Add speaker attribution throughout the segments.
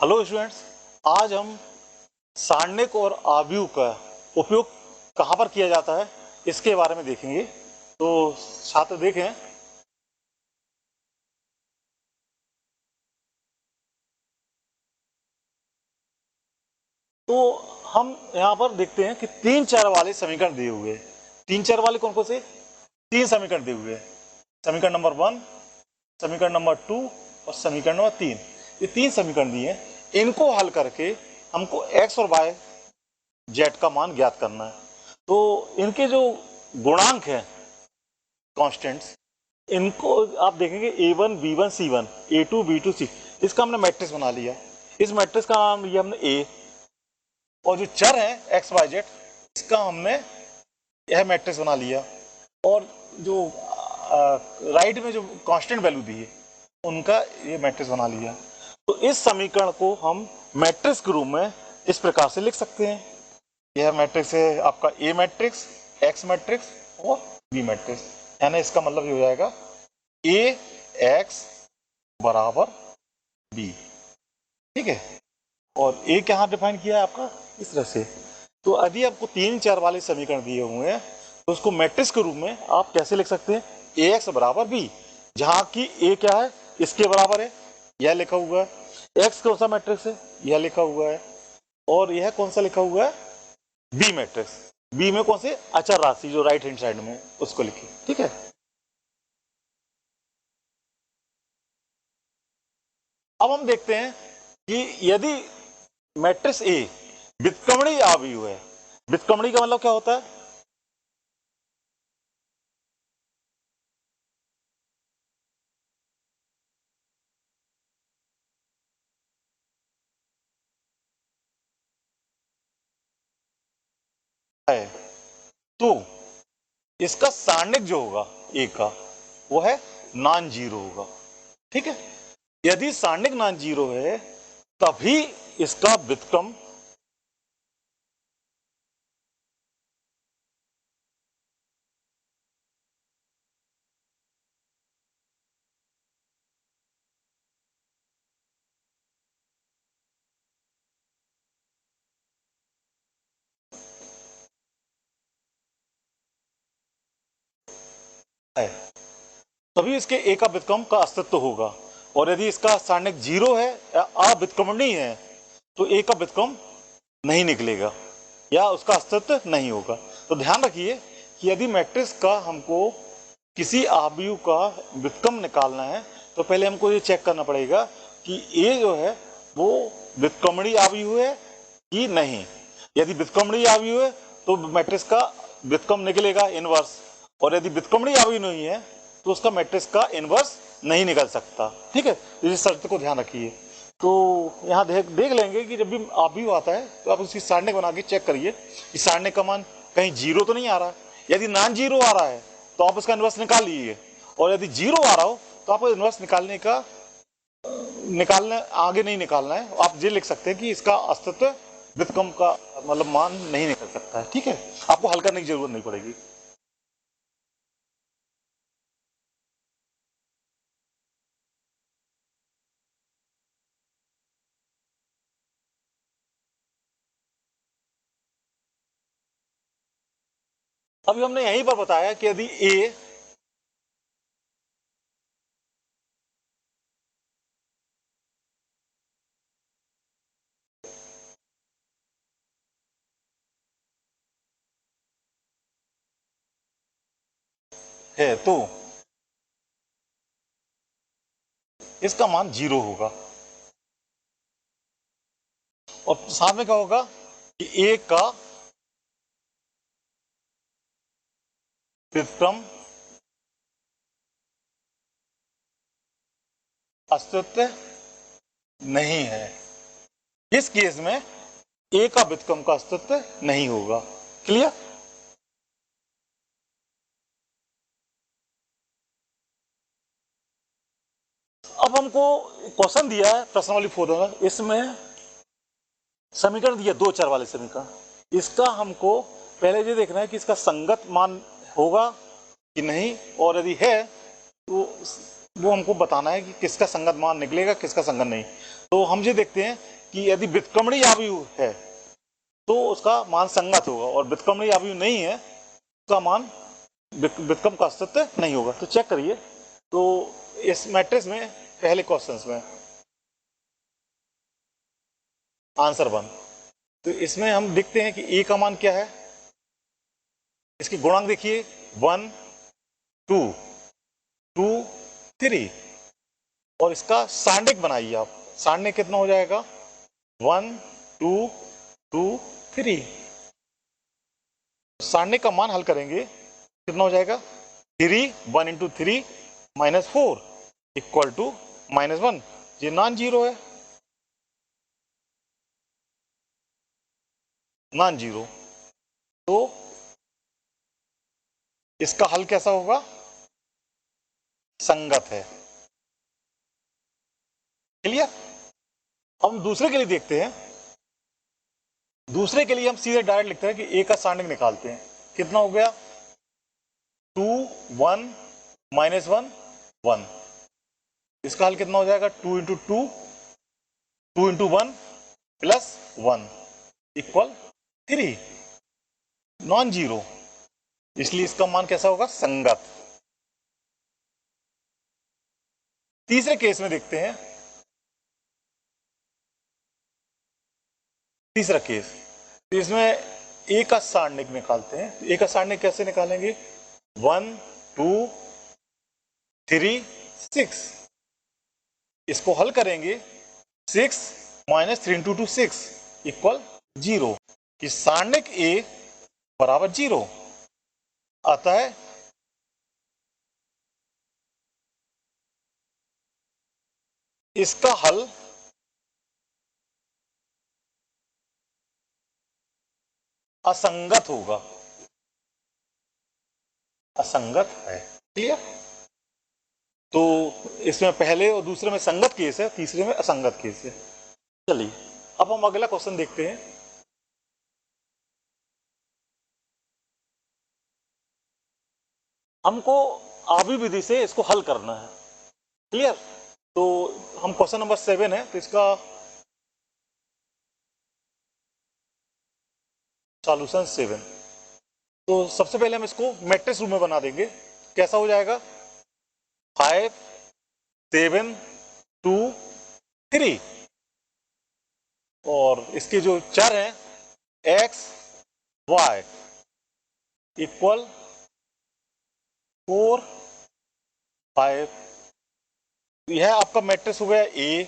Speaker 1: Hello students, आज हम सारणिक और आव्यूह का उपयोग कहाँ पर किया जाता है इसके बारे में देखेंगे। तो छात्र देखें, तो हम यहाँ पर देखते हैं कि तीन चर वाले समीकरण दिए हुए हैं। तीन चर वाले कौन कौन से? तीन समीकरण दिए हुए हैं। समीकरण नंबर 1, समीकरण नंबर 2 और समीकरण नंबर 3। ये तीन समीकरण दिए हैं। इनको हल करके हमको x और y z का मान ज्ञात करना है। तो इनके जो गुणांक हैं, कांस्टेंट्स, इनको आप देखेंगे a1 b1 c1 a2 b2 c। इसका हमने मैट्रिक्स बना लिया। इस मैट्रिक्स का नाम लिया हमने a, और जो चर है x y z, इसका हमने यह मैट्रिक्स बना लिया। और जो राइट में जो कांस्टेंट वैल्यू दी है उनका ये मैट्रिक्स बना लिया। तो इस समीकरण को हम मैट्रिक्स के रूप में इस प्रकार से लिख सकते हैं। यह मैट्रिक्स है आपका ए मैट्रिक्स, एक्स मैट्रिक्स और बी मैट्रिक्स। यानी इसका मतलब ये हो जाएगा ए एक्स बराबर बी। ठीक है, और ए क्या डिफाइन किया है आपका इस तरह से। तो यदि आपको तीन चार वाले समीकरण दिए हुए हैं तो उसको मैट्रिक्स के रूप में आप कैसे लिख सकते हैं? ए एक्स बराबर बी, जहां की ए क्या है, इसके बराबर है, यह लिखा हुआ है। एक्स कौन सा मैट्रिक्स है, यह लिखा हुआ है। और यह कौन सा लिखा हुआ है? B matrix. बी में कौन से? अचर राशि जो राइट हैंड साइड में उसको लिखिए। ठीक है, अब हम देखते हैं कि यदि मैट्रिक्स ए व्युत्क्रमणीय आव्यूह है। व्युत्क्रमणीय का मतलब क्या होता है? तो इसका सारणिक जो होगा ए का, वो है नॉन जीरो होगा। ठीक है, यदि सारणिक नॉन जीरो है तभी इसका व्युत्क्रम है, तभी इसके ए का व्युत्क्रम का अस्तित्व होगा। और यदि इसका सारणिक जीरो है या अव्युत्क्रमणीय है तो ए का व्युत्क्रम नहीं निकलेगा या उसका अस्तित्व नहीं होगा। तो ध्यान रखिए कि यदि मैट्रिक्स का हमको किसी आव्यूह का व्युत्क्रम निकालना है तो पहले हमको ये चेक करना पड़ेगा कि ए जो है वो व्युत्क्रमणीय आव्यूह है कि नहीं। यदि व्युत्क्रमणीय आव्यूह है तो मैट्रिक्स का व्युत्क्रम निकलेगा इनवर्स, और यदि व्युत्क्रमणीय आव्यूह नहीं है तो उसका मैट्रिक्स का इनवर्स नहीं निकल सकता। ठीक है, इस शर्त को ध्यान रखिए। तो यहाँ देख लेंगे कि जब भी आव्यूह आता है तो आप उसकी सारणिक बना के चेक करिए कि सारणिक का मान कहीं जीरो तो नहीं आ रहा। यदि नॉन जीरो आ रहा है तो आप उसका इनवर्स निकाल लीजिए, और यदि जीरो आ रहा हो तो आपको इनवर्स निकालने आगे नहीं निकालना है। आप ये लिख सकते हैं कि इसका अस्तित्व व्युत्क्रम का मतलब मान नहीं निकल सकता है। ठीक है, आपको हल करने की जरूरत नहीं पड़ेगी। अभी हमने यहीं पर बताया कि यदि ए है तो इसका मान जीरो होगा, और साथ में क्या होगा कि ए का व्युत्क्रम अस्तित्व नहीं है। इस केस में ए का व्युत्क्रम का अस्तित्व नहीं होगा। क्लियर? अब हमको क्वेश्चन दिया है प्रश्नावली 4, इसमें समीकरण दिया दो चर वाले समीकरण। इसका हमको पहले ये देखना है कि इसका संगत मान होगा कि नहीं, और यदि है तो वो हमको बताना है कि किसका संगत मान निकलेगा किसका संगत नहीं। तो हम ये देखते हैं कि यदि व्युत्क्रमणीय आव्यूह है तो उसका मान संगत होगा, और व्युत्क्रमणीय आव्यूह नहीं है उसका मान व्युत्क्रम का अस्तित्व नहीं होगा। तो चेक करिए, तो इस मैट्रिक्स में पहले क्वेश्चंस में आंसर 1, तो इसमें हम देखते हैं कि ए का मान क्या है, इसकी गुणांक देखिए 1 2 2 3, और इसका सारणिक बनाइए आप। सारणिक कितना हो जाएगा 1 2 2 3। सारणिक का मान हल करेंगे कितना हो जाएगा 3 1 इंटू 3 माइनस 4 इक्वल टू -1। ये नॉन जीरो है, नॉन जीरो, तो इसका हल कैसा होगा, संगत है। क्लियर। अब हम दूसरे के लिए देखते हैं। दूसरे के लिए हम सीधे डायरेक्ट लिखते हैं कि ए का सारणिक निकालते हैं। कितना हो गया 2 1 -1 1। इसका हल कितना हो जाएगा 2 into 2 2 into 1 plus 1 equal 3, non zero, इसलिए इसका मान कैसा होगा, संगत। तीसरे केस में देखते हैं। तीसरा केस, तो इसमें ए का सारणिक निकालते हैं। ए का सारणिक कैसे निकालेंगे 1 2 3 6। इसको हल करेंगे 6 -3 इंटू 2 6 इक्वल 0, कि सारणिक ए बराबर 0 आता है। इसका हल असंगत होगा, असंगत है। क्लियर। तो इसमें पहले और दूसरे में संगत केस है, तीसरे में असंगत केस है। चलिए अब हम अगला क्वेश्चन देखते हैं। हमको आवी विधि से इसको हल करना है। क्लियर। तो हम क्वेश्चन नंबर 7 है, तो इसका सॉल्यूशन 7। तो सबसे पहले हम इसको मैट्रिक्स रूप में बना देंगे। कैसा हो जाएगा 5 7 2 3, और इसके जो चर हैं x y इक्वल 4 5। यह आपका मैट्रिक्स हो गया ए।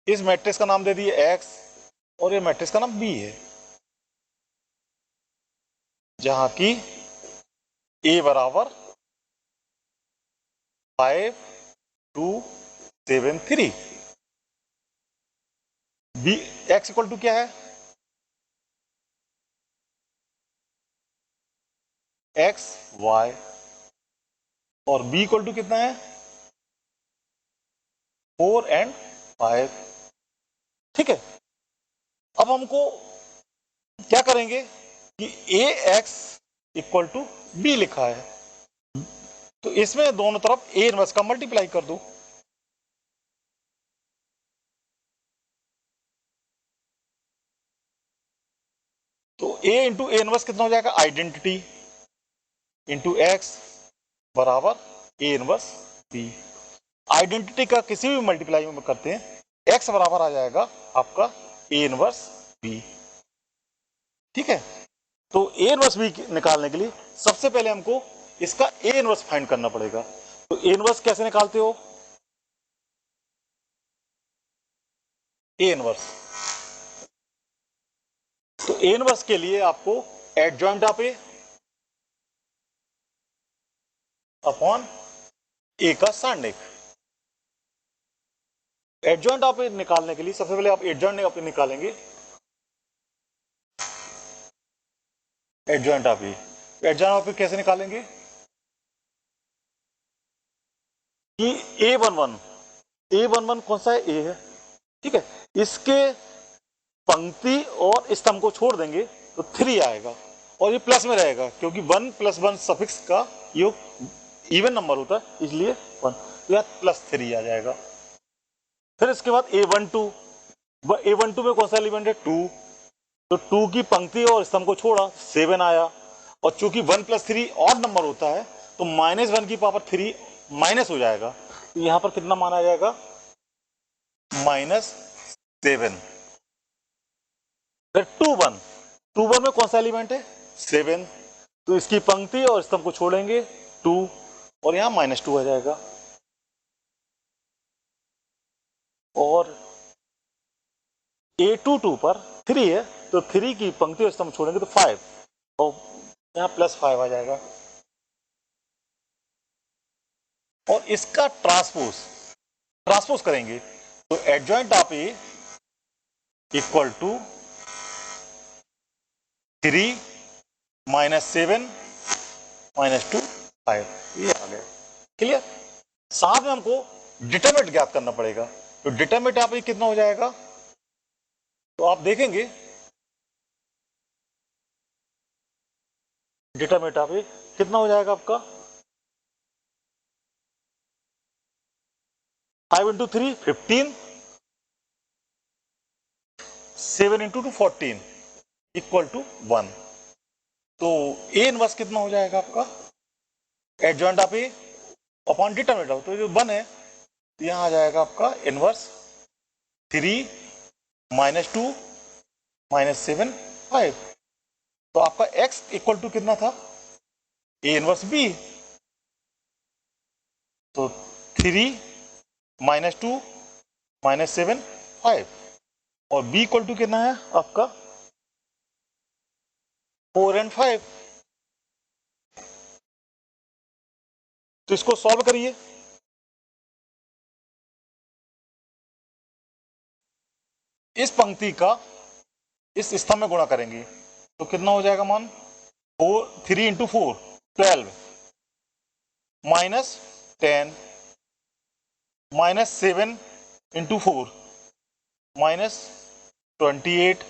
Speaker 1: इस मैट्रिक्स का नाम दे दिए x, और ये मैट्रिक्स का नाम b है, जहां की a बराबर 5 2 7 3, b x इक्वल टू क्या है x y, और b इक्वल टू कितना है 4 and 5। ठीक है। अब हमको क्या करेंगे कि ए एक्स इक्वल टू बी लिखा है, तो इसमें दोनों तरफ ए इनवर्स का मल्टीप्लाई कर दो। तो ए इंटू ए इनवर्स कितना हो जाएगा आइडेंटिटी इंटू एक्स बराबर ए इनवर्स बी। आइडेंटिटी का किसी भी मल्टीप्लाई में करते हैं एक्स बराबर आ जाएगा आपका ए इनवर्स बी। ठीक है। तो ए इनवर्स बी निकालने के लिए सबसे पहले हमको इसका ए इनवर्स फाइंड करना पड़ेगा। तो ए इनवर्स कैसे निकालते हो, ए इनवर्स, तो ए इनवर्स के लिए आपको एडजॉइंट ऑफ ए अपॉन ए का सारणिक। एडजॉइंट ऑफ ए निकालने के लिए सबसे पहले आप एडजॉइंट ऑफ ए निकालेंगे, adjoint of A. Adjoint of A कैसे निकालेंगे कि A11 कौन सा है ए है। ठीक है। इसके पंक्ति और स्तंभ को छोड़ देंगे तो 3 आएगा, और ये प्लस में रहेगा क्योंकि 1 + 1 सफिक्स का योग इवन नंबर होता है, इसलिए 1, तो यह +3 आ जाएगा। फिर इसके बाद A12 A12 में कौन सा एलिमेंट है 2, तो 2 की पंक्ति और स्तंभ को छोड़ा 7 आया, और चूंकि 1 + 3 ऑड नंबर होता है तो -1 की पावर 3 माइनस हो जाएगा, तो यहां पर कितना मान आ जाएगा -7। फिर 2 1 में कौन सा एलिमेंट है 7, तो इसकी पंक्ति और स्तंभ को छोड़ेंगे 2 और यहां -2 आ जाएगा। और A22 पर 3 है, तो 3 की पंक्ति और स्तंभ छोड़ेंगे तो 5 और यहां +5 आ जाएगा। और इसका ट्रांसपोज करेंगे तो adjoint of A equal to 3 -7 -2 5, ये आ गया। क्लियर। साथ में हमको डिटरमिनेंट ज्ञात करना पड़ेगा, तो डिटरमिनेंट आप कितना हो जाएगा, तो आप देखेंगे डिटरमिनेंट आप कितना हो जाएगा आपका 5 × 3 15, 7 × 2 14 इक्वल टू 1। तो ए इनवर्स कितना हो जाएगा आपका adjoint of A upon determinant of, तो जो 1 है यहां आ जाएगा आपका इनवर्स 3 -2 -7 5। तो आपका x इक्वल टू कितना था ए इनवर्स बी, तो 3 -2 -7 5, और b इक्वल टू कितना है आपका 4 और 5। तो इसको सॉल्व करिए, इस पंक्ति का इस स्तंभ में गुणा करेंगे तो कितना हो जाएगा मान 3 × 4 12 -10 -7 × 4 -28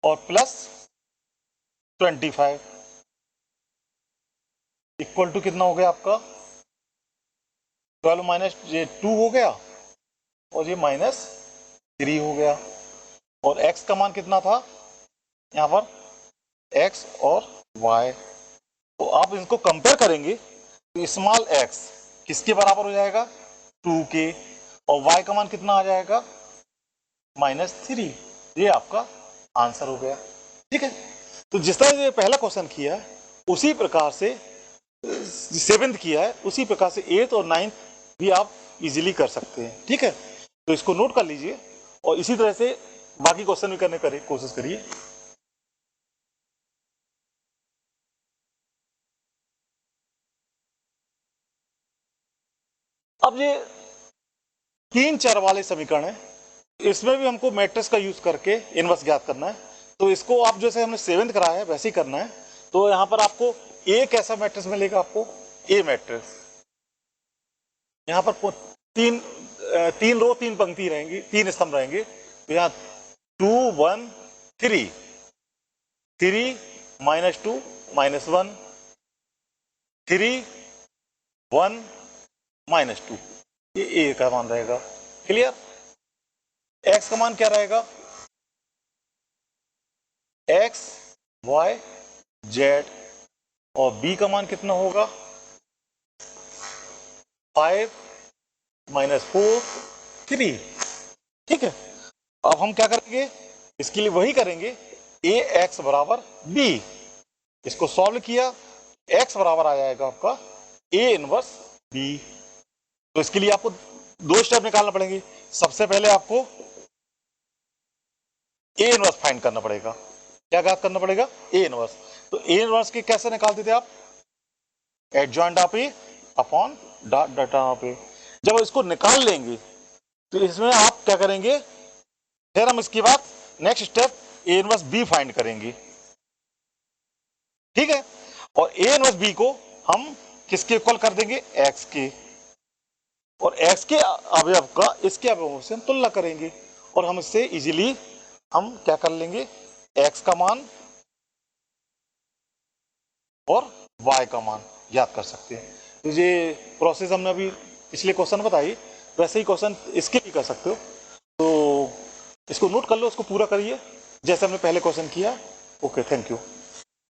Speaker 1: और +25 इक्वल टू कितना हो गया आपका 12 ये 2 हो गया और ये -3 हो गया। और x का मान कितना था यहां पर x और y, तो आप इनको कंपेयर करेंगे तो स्मॉल x किसके बराबर हो जाएगा 2 के, और y का मान कितना आ जाएगा -3। ये आपका आंसर हो गया। ठीक है, तो जिस तरह से पहला क्वेश्चन किया उसी प्रकार से 7th किया है, उसी प्रकार से 8th और 9th भी आप इजीली कर सकते हैं। ठीक है, तो इसको नोट कर लीजिए और इसी तरह से बाकी क्वेश्चन भी करने की कोशिश करिए। अब ये 3 चर वाले समीकरण है, इसमें भी हमको मैट्रिक्स का यूज करके इनवर्स ज्ञात करना है। तो इसको आप जैसे हमने 7th कराया है वैसे ही करना है। तो यहां पर आपको ए कैसा मैट्रिक्स मिलेगा, आपको ए मैट्रिक्स, यहां पर तीन रो 3 पंक्ति रहेंगी, 3 स्तंभ रहेंगे। तो यहाँ 2 1 3 -2 -1 3 1 -2, ये ए का मान रहेगा। क्लियर। एक्स का मान क्या रहेगा x y z, और b का मान कितना होगा 5 -4 3। ठीक है, अब हम क्या करेंगे इसके लिए वही करेंगे ए एक्स बराबर बी, इसको सॉल्व किया x बराबर आ जाएगा आपका ए इनवर्स बी। तो इसके लिए आपको 2 स्टेप निकालना पड़ेंगे। सबसे पहले आपको ए इनवर्स फाइंड करना पड़ेगा। क्या ज्ञात करना पड़ेगा ए इनवर्स। तो ए इनवर्स के कैसे निकालते थे आप adjoint of A upon dot data of A. जब इसको निकाल लेंगे तो इसमें आप क्या करेंगे, फिर हम इसके बाद next step A inverse B find करेंगे। ठीक है, और ए इनवर्स बी को हम किसके इक्वल कर देंगे एक्स के, और x के अवयव का इसके अवयवों से हम तुलना करेंगे, और हम इससे इजीली हम क्या कर लेंगे x का मान और y का मान याद कर सकते हैं। तो ये प्रोसेस हमने अभी पिछले क्वेश्चन बताई, वैसे ही क्वेश्चन इसके भी कर सकते हो। तो इसको नोट कर लो, उसको पूरा करिए जैसे हमने पहले क्वेश्चन किया। Okay, thank you.